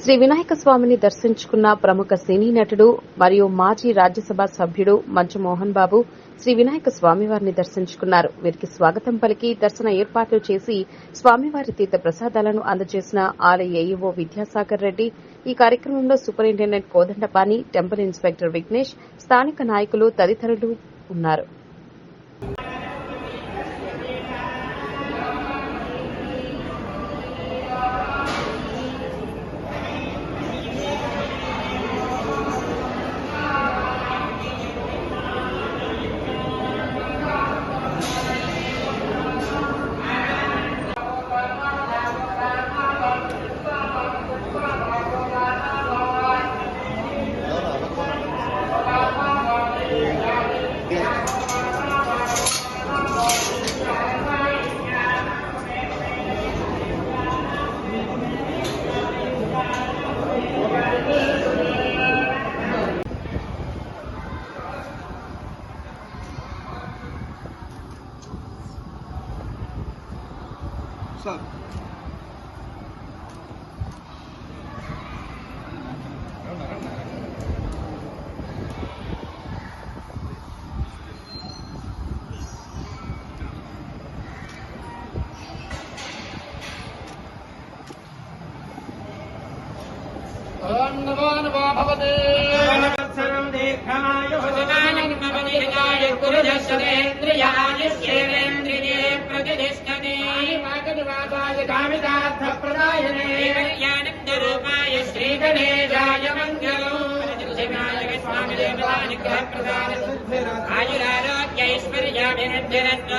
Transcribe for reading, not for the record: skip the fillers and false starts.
శ్రీ వినాయక స్వామిని దర్శించుకున్న ప్రముఖ సినీ నటుడు మరియు మాజీ రాజ్యసభ సభ్యుడు మంచు మోహన్ బాబు శ్రీ వినాయక స్వామివారిని దర్శించుకున్నారు. వీరికి స్వాగతం పలికి దర్శన ఏర్పాట్లు చేసి స్వామివారి తీర్థ ప్రసాదాలను అందజేసిన ఆలయ ఏఈఓ విద్యాసాగర్ రెడ్డి. ఈ కార్యక్రమంలో superintendent Kodandapani, temple inspector Vignesh, స్థానిక నాయకులు తదితరులు ఉన్నారు. Sir. Om Namo Bhagavate Sarvam Dekhanaaya Bhagavate Gurudasarendriyāya Shrendriye Pratidisthane Vagadvādāya Kāmitātha Pradāyane Devaryanandarūpāya Sri Ganeshāya Mangalam Vināyaka Swami Devānugraha Pradāna Ayurārogya Aishwarya Vinadhyaratna